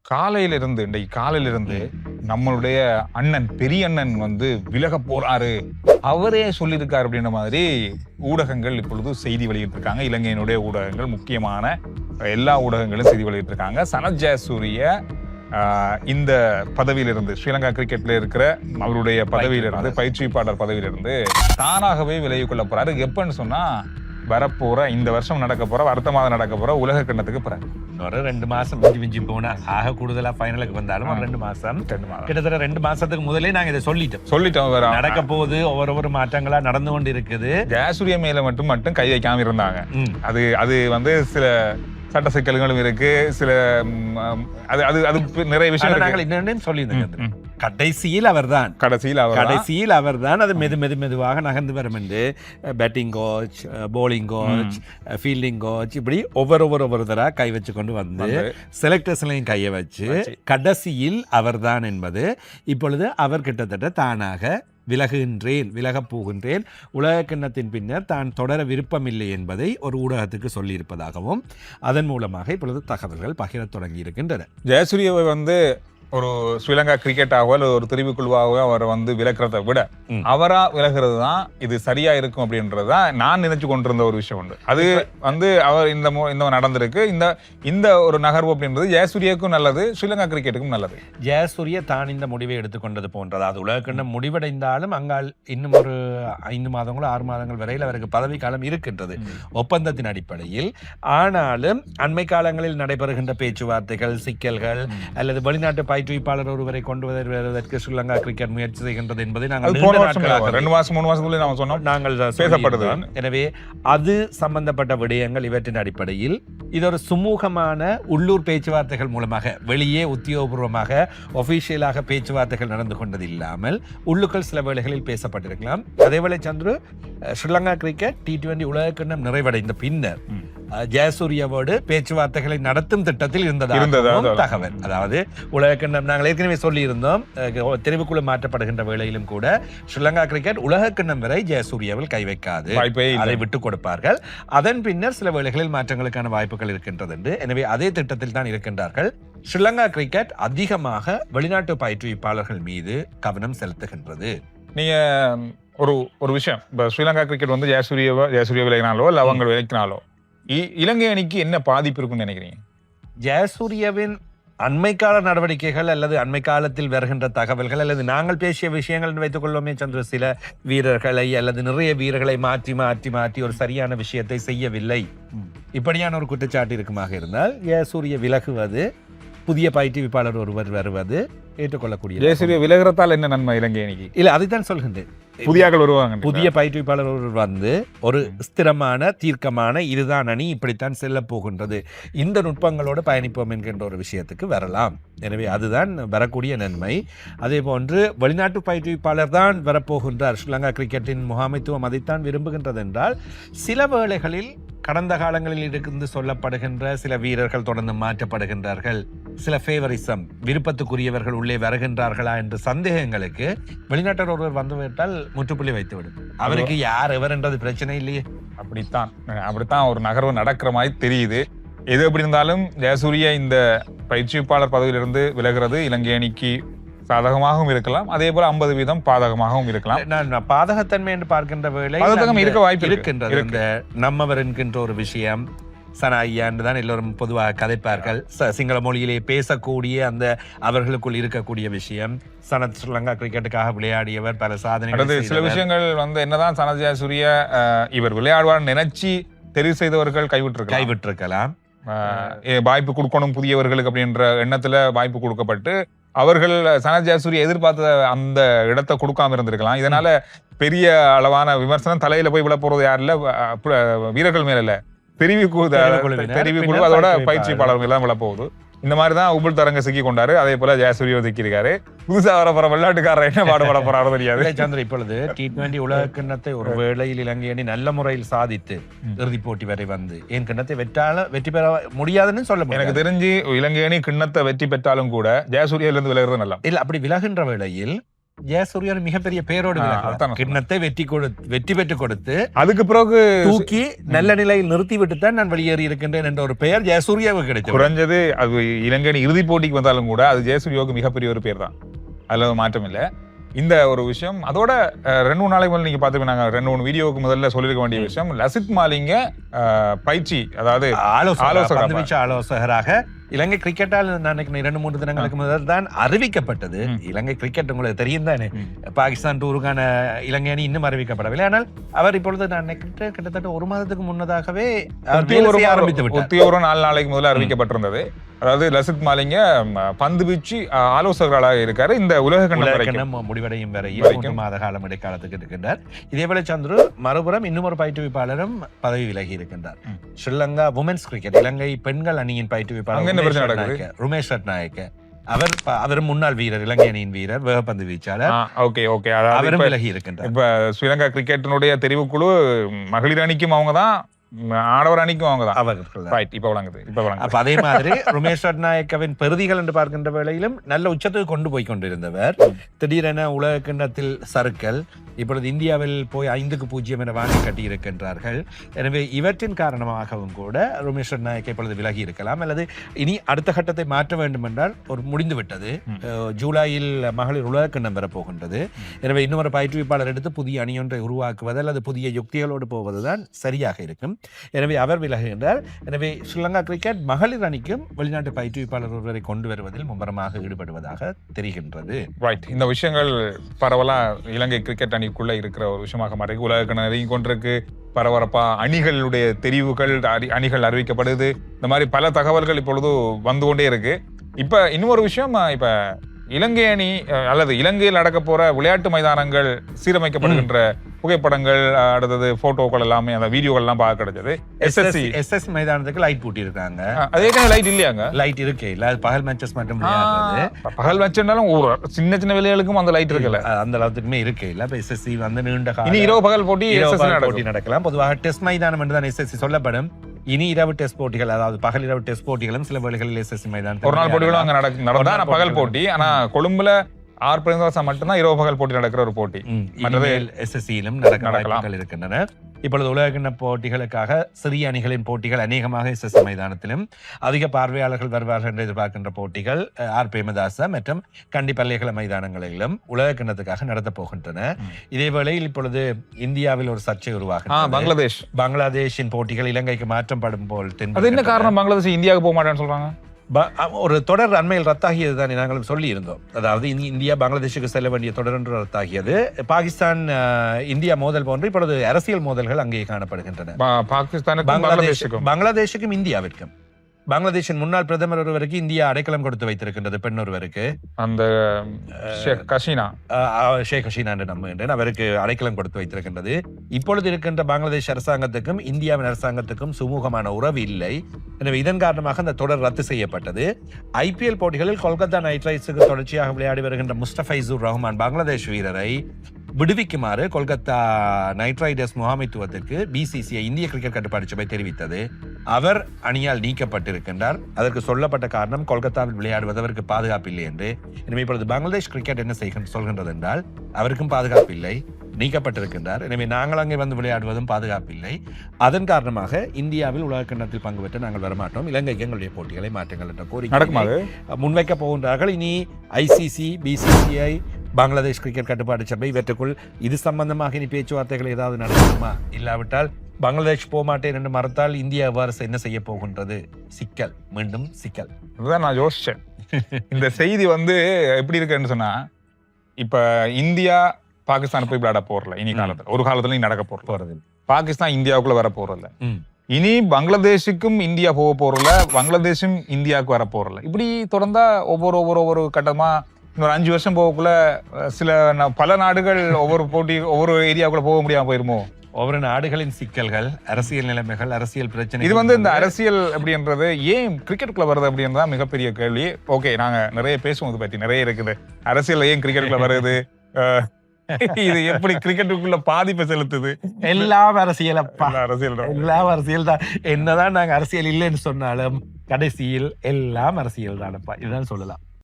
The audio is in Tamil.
காலையிலிருந்து இன்றைக்கு காலையிலிருந்து நம்மளுடைய அண்ணன் பெரிய அண்ணன் வந்து விலக போறாரு அவரே சொல்லியிருக்காரு அப்படின்ற மாதிரி ஊடகங்கள் இப்பொழுது செய்தி வெளியிட்டிருக்காங்க. இலங்கையினுடைய ஊடகங்கள், முக்கியமான எல்லா ஊடகங்களும் செய்தி வெளியிட்டிருக்காங்க. சனத் ஜெயசூரிய இந்த பதவியிலிருந்து, ஸ்ரீலங்கா கிரிக்கெட்ல இருக்கிற அவருடைய பதவியிலிருந்து, பயிற்சிப்பாளர் பதவியிலிருந்து தானாகவே விலகி கொள்ள போறாரு. எப்பன்னு சொன்னா வரப்போற இந்த வருஷம் நடக்க போற, அடுத்த மாதம் நடக்க போற உலக கிண்ணத்துக்கு பிறகு ஒரு 2 மாசம் மிஞ்சி போனா ஆக கூடுதலா ஃபைனலுக்கு வந்தாலும் ஒரு 2 மாசம் கிட்டத்தட்ட 2 மாசத்துக்கு முதலே நாங்க இதை சொல்லிட்டோம் நடக்க போகுது. ஒவ்வொரு மாற்றங்களா நடந்து கொண்டு இருக்குது. ஜெயசூரிய மேல மட்டும் கை வைக்காம இருந்தாங்க. அது வந்து சில சட்ட சிக்கல்களும் இருக்கு, சில அது நிறைய விஷயம் நாங்கள் இன்னும் சொல்லியிருந்தோம். கடைசியில் அவர்தான் அது மெதுவாக நகர்ந்து வரும் என்று batting coach, polling coach, fielding coach, இப்படி ஒவ்வொருத்தரா கை வச்சு கொண்டு வந்து செலக்டர்ஸ்லையும் கையை வச்சு கடைசியில் அவர்தான் என்பது இப்பொழுது அவர் கிட்டத்தட்ட தானாக விலகப் போகின்றேன், உலக கிண்ணத்தின் பின்னர் தான் தொடர விருப்பமில்லை என்பதை ஒரு ஊடகத்துக்கு சொல்லியிருப்பதாகவும் அதன் மூலமாக இப்பொழுது தகவல்கள் பகிரத் தொடங்கி இருக்கின்றன. ஜெயசூரியவை வந்து ஒரு ஸ்ரீலங்கா கிரிக்கெட்டாகவோ அல்லது ஒரு தெரிவுக்குழுவாகவோ அவர் வந்து விலகிறத விட அவரா விலகிறது தான் இது சரியா இருக்கும் அப்படின்றதுதான் நான் நினைச்சு கொண்டிருந்த ஒரு விஷயம் உண்டு. அது வந்து அவர் இந்த நடந்திருக்கு. இந்த ஒரு நகர்வு அப்படின்றது ஜெயசூரியக்கும் நல்லது, ஸ்ரீலங்கா கிரிக்கெட்டுக்கும் நல்லது. ஜெயசூரிய தான் இந்த முடிவை எடுத்துக்கொண்டது போன்றது. அது உலகக்கிண்ணம் முடிவடைந்தாலும் அங்கால் இன்னும் ஒரு 5 மாதங்களோ 6 மாதங்கள் வரையில் அவருக்கு பதவி காலம் இருக்கின்றது ஒப்பந்தத்தின் அடிப்படையில். ஆனாலும் அண்மை காலங்களில் நடைபெறுகின்ற பேச்சுவார்த்தைகள், சிக்கல்கள் அல்லது வெளிநாட்டு பயிற்றுவிப்பாளர் ஒருவரை கொண்டு வருவதற்கு ஸ்ரீலங்கா கிரிக்கெட் முயற்சி செய்கின்றது என்பதை நாங்கள் 2 மாசம் 3 மாசத்துக்குள்ளே நாங்கள் சொன்னோம், நாங்கள் பேசப்படுது. எனவே அது சம்பந்தப்பட்ட விடயங்கள் இவற்றின் அடிப்படையில் இது ஒரு சுமூகமான உள்ளூர் பேச்சுவார்த்தைகள் மூலமாக, வெளியே உத்தியோகபூர்வமாக ஒபிஷியலாக பேச்சுவார்த்தைகள் நடந்து கொண்டது இல்லாமல் உள்ளுக்கள் சில வேளைகளில் பேசப்பட்டிருக்கலாம். அதேவேளை சந்துரு, ஸ்ரீலங்கா கிரிக்கெட் T20 உலகக்கிண்ணம் நிறைவடைந்த பின்னர் ஜெயசூரியவோடு பேச்சுவார்த்தைகளை நடத்தும் திட்டத்தில் இருந்ததாக தகவல். அதாவது உலகக்கிண்ணம் நாங்கள் ஏற்கனவே சொல்லியிருந்தோம், தெரிவுக்குழு மாற்றப்படுகின்ற வேளையிலும் கூட ஸ்ரீலங்கா கிரிக்கெட் உலகக்கிண்ணம் வரை ஜெயசூரியவில் கை வைக்காது, அதை விட்டுக் கொடுப்பார்கள். அதன் பின்னர் சில வேளைகளில் மாற்றங்களுக்கான வாய்ப்புகள் இருக்கின்றது என்று. எனவே அதே திட்டத்தில் தான் இருக்கின்றார்கள். ஸ்ரீலங்கா கிரிக்கெட் அதிகமாக வெளிநாட்டு பயிற்றுவிப்பாளர்கள் மீது கவனம் செலுத்துகின்றது. நீங்க ஒரு விஷயம், இப்ப ஸ்ரீலங்கா கிரிக்கெட் வந்து ஜெயசூரிய விலகினாலோ இல்ல அவங்க விலக்கினாலோ இலங்கை அணிக்கு என்ன பாதிப்பு இருக்குன்னு நினைக்கிறீங்க? ஜெயசூரியவின் அண்மைக்கால நடவடிக்கைகள் அல்லது அண்மை காலத்தில் வருகின்ற தகவல்கள் அல்லது நாங்கள் பேசிய விஷயங்கள் வைத்துக் கொள்வோமே சந்திர, சில வீரர்களை அல்லது நிறைய வீரர்களை மாற்றி ஒரு சரியான விஷயத்தை செய்யவில்லை, இப்படியான ஒரு குற்றச்சாட்டு இருக்குமாக இருந்தால் ஜெயசூரிய விலகுவது, புதிய பயிற்றுவிப்பாளர் ஒருவர் வருவது ஏற்றுக்கொள்ளக்கூடிய. ஜெயசூரிய விலகிறதால் என்ன நன்மை இலங்கை அணிக்கு? இல்ல, அதுதான் சொல்கின்றேன். புதிய பயிற்றுவிப்பாளர் ஒருவர் வந்து ஒரு ஸ்திரமான தீர்க்கமான இதுதான் அணி, இப்படித்தான் செல்ல போகின்றது, இந்த நுட்பங்களோடு பயணிப்போம் என்கின்ற ஒரு விஷயத்துக்கு வரலாம். எனவே அதுதான் வரக்கூடிய நன்மை. அதே போன்று வெளிநாட்டு பயிற்றுவிப்பாளர் தான் வரப்போகின்றார், ஸ்ரீலங்கா கிரிக்கெட்டின் முகாமைத்துவம் அதைத்தான் விரும்புகின்றது என்றால் சில வேளைகளில் கடந்த காலங்களில் இருந்து சொல்லப்படுகின்ற சில வீரர்கள் தொடர்ந்து மாற்றப்படுகின்றார்கள், சில ஃபேவரிசம், விருப்பத்துக்குரியவர்கள் உள்ளே வருகின்றார்களா என்ற சந்தேகங்களுக்கு வெளிநாட்டர் ஒருவர் வந்துவிட்டால் முற்றுப்புள்ளி வைத்துவிடும். அவருக்கு யார் எவர் என்றது பிரச்சனை இல்லையே. அப்படித்தான் ஒரு நகர்வு நடக்கிற மாதிரி தெரியுது. எது எப்படி இருந்தாலும் ஜெயசூரிய இந்த பயிற்சிப்பாளர் பதவியிலிருந்து விலகிறது இலங்கை அணிக்கு சாதகமாகவும் இருக்கலாம், அதே போல 50% பாதகமாகவும் இருக்கலாம். நான் பாதகத்தன்மை என்று பார்க்கின்ற வேளை பாதகம் இருக்க வாய்ப்பு இருக்கின்றது. இந்த நம்மவர் என்கின்ற ஒரு விஷயம், சனாய்யா என்று தான் எல்லோரும் பொதுவாக கதைப்பார்கள். சிங்கள மொழியிலே பேசக்கூடிய அந்த அவர்களுக்குள் இருக்கக்கூடிய விஷயம், சனத் ஸ்ரீலங்கா கிரிக்கெட்டுக்காக விளையாடியவர், பல சாதனைகள். சில விஷயங்கள் வந்து என்னதான் சனத் ஜெயசூரிய இவர் விளையாடுவார் நினைச்சு தெரிவு செய்தவர்கள் கைவிட்டிருக்கலாம். வாய்ப்பு கொடுக்கணும் புதியவர்களுக்கு அப்படின்ற எண்ணத்துல வாய்ப்பு கொடுக்கப்பட்டு அவர்கள் சனத் ஜெயசூரிய எதிர்பார்த்த அந்த இடத்தை கொடுக்காம இருந்திருக்கலாம். இதனால பெரிய அளவான விமர்சனம் தலையில போய் விழ போறது யாரு இல்ல, வீரர்கள் மேல இல்ல, தெரிவிக்குழு அதோட பயிற்சியாளர்கள் தான் விழ போகுது. இந்த மாதிரிதான் உபுல் தரங்க சிக்கி கொண்டாரு, அதே போல ஜெயசூரிய ஒதுக்கி இருக்காரு. புதுசா வர போற வெள்ளாட்டுக்காரர் என்ன பாடுபட போறாரோ தெரியாது. சந்திர, இப்பொழுது T20 உலக கிண்ணத்தை ஒரு வேளையில் இலங்கை அணி நல்ல முறையில் சாதித்து இறுதிப் போட்டி வரை வந்து ஏன் கிண்ணத்தை வெற்றி பெற முடியாதுன்னு சொல்ல முடியும். எனக்கு தெரிஞ்சு இலங்கை அணி கிண்ணத்தை வெற்றி பெற்றாலும் கூட ஜெயசூரியில இருந்து விலகிறது நல்லா இல்ல. அப்படி விலகின்ற வேளையில் ஜெயசூர்யா ஒரு மிகப்பெரிய பேரோடு அதான் கிண்ணத்தை வெற்றி பெற்று கொடுத்து அதுக்கு பிறகு தூக்கி நல்ல நிலையில் நிறுத்தி விட்டு தான் நான் வெளியேறி இருக்கின்றேன் என்ற ஒரு பெயர் ஜெயசூர்யாவுக்கு கிடைச்சது. குறைஞ்சது அது இலங்கை இறுதிப் போட்டிக்கு வந்தாலும் கூட அது ஜெயசூர்யாவுக்கு மிகப்பெரிய ஒரு பேர் தான், அதுல மாற்றம் இல்லை. இந்த ஒரு விஷயம் அதோட 2-3 நாளைக்கு முதல்ல நீங்க பாத்துக்கோ, நாங்க 2-3 வீடியோவுக்கு முதல்ல சொல்லிருக்க வேண்டிய விஷயம், லசித் மாலிங்க பயிற்சி, அதாவது ஆலோசகராக இலங்கை கிரிக்கெட்டால் நான் 2-3 தினங்களுக்கு முதல் தான் அறிவிக்கப்பட்டது. இலங்கை கிரிக்கெட் உங்களுக்கு தெரியும் தானே, பாகிஸ்தான் டூருக்கான இலங்கை அணி இன்னும் அறிவிக்கப்படவில்லை. ஆனால் அவர் இப்பொழுது நான் கிட்டத்தட்ட 1 மாதத்துக்கு முன்னதாகவே ஆரம்பித்து விட்டார். 4 நாளைக்கு முதல்ல அறிவிக்கப்பட்டிருந்தது. அதாவது லசித் மாலிங்க பந்து வீச்சு ஆலோசகர்களாக இருக்காரு இந்த உலக கண்டம் முடிவடையும் வரை 3 மாத காலம் இடைக்காலத்துக்கு இருக்கின்றார். இதேவேளை சந்துரு மறுபுறம் இன்னும் ஒரு பயிற்றுவிப்பாளரும் பதவி விலகி இருக்கின்றார். ஸ்ரீலங்கா உமன்ஸ் கிரிக்கெட் இலங்கை பெண்கள் அணியின் பயிற்றுவிப்பாளர் ருமேஷ் ரட்நாயக்க, அவர் முன்னாள் வீரர், இலங்கை அணியின் வீரர், வேகப்பந்து வீச்சாளர். அவரும் விலகி இருக்கின்றார். இப்ப ஸ்ரீலங்கா கிரிக்கெட்டினுடைய தெரிவுக்குழு மகளிர் அணிக்கும் அவங்கதான், ஆடவர் அணிக்கும் அவங்கதான். அதே மாதிரி ருமேஷ் ரட்நாயக்கவின் பெருதிகள் என்று பார்க்கின்ற வேளையிலும் நல்ல உச்சத்துக்கு கொண்டு போய் கொண்டிருந்தவர் திடீரென உலக கிண்ணத்தில் சறுக்கல், இப்பொழுது இந்தியாவில் போய் 5-0 என வாங்கி கட்டியிருக்கின்றார்கள். எனவே இவற்றின் காரணமாகவும் கூட ருமேஷ் ரட்நாயக்க இப்பொழுது விலகி இருக்கலாம், அல்லது இனி அடுத்த கட்டத்தை மாற்ற வேண்டும் என்றால் ஒரு முடிந்து விட்டது. ஜூலையில் மகளிர் உலக கிண்ணம் பெறப்போகின்றது. எனவே இன்னொரு பயிற்றுவிப்பாளர் எடுத்து புதிய அணியொன்றை உருவாக்குவது அல்லது புதிய யுக்திகளோடு போவதுதான் சரியாக இருக்கும். எனவே அவர் விலகுகின்றார். எனவே ஸ்ரீலங்கா கிரிக்கெட் மகளிர் அணிக்கும் வெளிநாட்டு பயிற்றுவிப்பாளர் ஒருவரை கொண்டு வருவதில் மும்முரமாக ஈடுபடுவதாக தெரிகின்றது. இந்த விஷயங்கள் பரவலா இலங்கை கிரிக்கெட் அணிக்குள்ள இருக்கிற ஒரு விஷயமாக மாறி உலக நெருங்கி கொண்டிருக்கு. பரபரப்பா அணிகளுடைய தெரிவுகள், அணிகள் அறிவிக்கப்படுது. இந்த மாதிரி பல தகவல்கள் இப்பொழுது வந்து கொண்டே இருக்கு. இப்ப இன்னொரு விஷயம், இப்ப இலங்கை அணி அல்லது இலங்கையில் நடக்க போற விளையாட்டு மைதானங்கள் சீரமைக்கப்படுகின்ற புகைப்படங்கள், அடுத்தது போட்டோக்கள் எல்லாமே, அந்த வீடியோகள் எல்லாம் பார்க்க கிடைச்சது. எஸ்எஸ் மைதானத்துக்கு லைட் பூட்டி இருக்காங்க. அதே லைட் இல்லையாங்க? லைட் இருக்கே இல்ல, அது பகல் மேட்சஸ் மட்டும். பகல் மேட்ச்னாலும் சின்ன சின்ன வேலைகளுக்கும் அந்த லைட் இருக்குல்ல, அந்த அளவுக்குமே இருக்கே இல்ல. இப்ப எஸ்எஸ்சி வந்து நீண்ட இனி இரவு பகல் போட்டி நடக்கலாம். பொதுவாக டெஸ்ட் மைதானம் என்று தான் எஸ்எஸ்சி சொல்லப்படும். இனி இரவு டெஸ்ட் போட்டிகள், அதாவது பகல் இரவு டெஸ்ட் போட்டிகளும் சில வேளைகளில் எஸ்எஸ்சி மைதானம் ஒரு நாள் போட்டிகளும் அங்க நடந்தா பகல் போட்டி. ஆனா கொழும்புல 6 மட்டும்தான் இரவு பகல் போட்டி நடக்கிற ஒரு போட்டி. எஸ்எஸ்சியிலும் நடக்கலாம் இருக்கின்றன. இப்பொழுது உலக போட்டிகளுக்காக சிறிய அணிகளின் போட்டிகள் அநேகமாக எஸ்எஸ்சி மைதானத்திலும், அதிக பார்வையாளர்கள் வருவார்கள் என்று எதிர்பார்க்கின்ற போட்டிகள் ஆர் பிரேமதாச மற்றும் கண்டி பல்கலைக்கழக மைதானங்களிலும் உலக கிண்ணத்துக்காக நடத்தப் போகின்றன. இதே வேளையில் இப்பொழுது இந்தியாவில் ஒரு சர்ச்சை உருவாகும். பங்களாதேஷின் போட்டிகள் இலங்கைக்கு மாற்றப்படும் போல் என்ன காரணம்? பங்களாதேஷ் இந்தியாவுக்கு போக மாட்டேன்னு சொல்றாங்க. ஒரு தொடர் அண்மையில் ரத்தாகியது தானே நாங்களும் சொல்லி இருந்தோம். அதாவது இந்தியா பங்களாதேஷுக்கு செல்ல வேண்டிய தொடர் ஒன்று ரத்தாகியது. பாகிஸ்தான் இந்தியா மோதல் போன்று இப்பொழுது அரசியல் மோதல்கள் அங்கே காணப்படுகின்றன. பங்களாதேஷுக்கும் இந்தியாவிற்கும். பங்களாதேஷின் முன்னாள் பிரதமர் ஒருவருக்கு இந்தியா அடைக்கலம் கொடுத்து வைத்திருக்கின்றது, பெண் ஒருவருக்கு, அந்த ஷேக் ஹசீனா என்று நம்புகின்றேன், அவருக்கு அடைக்கலம் கொடுத்து வைத்திருக்கின்றது. இப்பொழுது இருக்கின்ற பங்களாதேஷ் அரசாங்கத்துக்கும் இந்தியாவின் அரசாங்கத்துக்கும் சுமூகமான உறவு இல்லை. எனவே இதன் காரணமாக அந்த தொடர் ரத்து செய்யப்பட்டது. ஐபிஎல் போட்டிகளில் கொல்கத்தா நைட் ரைடர்ஸுக்கு தொடர்ச்சியாக விளையாடி வருகின்ற முஸ்தபிசுர் ரஹ்மான் பங்களாதேஷ் வீரரை விடுவிக்குமாறு கொல்கத்தா நைட் ரைடர்ஸ் முகாமைத்துவத்திற்கு பிசிசிஐ இந்திய கிரிக்கெட் கட்டுப்பாட்டு சபை தெரிவித்தது. அவர் அணியால் நீக்கப்பட்டிருக்கின்றார். அதற்கு சொல்லப்பட்ட காரணம் கொல்கத்தாவில் விளையாடுவது அவருக்கு பாதுகாப்பு இல்லை என்று. எனவே இப்பொழுது பங்களாதேஷ் கிரிக்கெட் என்ன சொல்கின்றது என்றால் அவருக்கும் பாதுகாப்பு இல்லை, நீக்கப்பட்டிருக்கின்றார். எனவே நாங்கள் அங்கே வந்து விளையாடுவதும் பாதுகாப்பு இல்லை. அதன் காரணமாக இந்தியாவில் உலக கிண்ணத்தில் பங்கு பெற்று நாங்கள் வரமாட்டோம், இலங்கைக்கு எங்களுடைய போட்டிகளை மாற்றுங்கள் என்ற கோரிக்கை முன்வைக்க போகின்றார்கள். இனி ஐசிசி, பிசிசிஐ, பங்களாதேஷ் கிரிக்கெட் கட்டுப்பாட்டு சபை இவற்றுக்குள் இது சம்பந்தமாக இனி பேச்சுவார்த்தைகள் ஏதாவது நடக்குமா? இல்லாவிட்டால் பங்களாதேஷ் போமாட்டேன் என்று மறுத்தால் இந்தியா எவ்வாறு என்ன செய்ய போகின்றது? சிக்கல், மீண்டும் சிக்கல். அதுதான் நான் யோசிச்சேன். இந்த செய்தி வந்து எப்படி இருக்குன்னு சொன்னா, இப்ப இந்தியா பாகிஸ்தான் போய் விளையாட போறல இனி காலத்துல, ஒரு காலத்துல நடக்க போறது. பாகிஸ்தான் இந்தியாவுக்குள்ள வர போறல, இனி பங்களாதேஷுக்கும் இந்தியா போக போறல, பங்களாதேஷும் இந்தியாவுக்கு வர போறல. இப்படி தொடர்ந்தா ஒவ்வொரு கட்டமா இன்னொரு 5 வருஷம் போகக்குள்ள பல நாடுகள் ஒவ்வொரு ஏரியாவுக்குள்ள போக முடியாம போயிருமோ? ஒவ்வொரு நாடுகளின் சிக்கல்கள், அரசியல் நிலைமைகள், அரசியல் பிரச்சனை. இது வந்து இந்த அரசியல் அப்படின்றது ஏன் கிரிக்கெட்டுக்குள்ள வருது அப்படின்றதான் மிகப்பெரிய கேள்வி. ஓகே, நாங்க நிறைய பேசுவோம், இதை பத்தி நிறைய இருக்குது. அரசியல் ஏன் கிரிக்கெட்டுக்குள்ள வருது, இது எப்படி கிரிக்கெட்டுக்குள்ள பாதிப்பை செலுத்துது? எல்லாம் அரசியல் தான். என்னதான் நாங்க அரசியல் இல்லைன்னு சொன்னாலும் கடைசியில் எல்லாம் அரசியல் தானப்பா, இதுதான் சொல்லலாம்.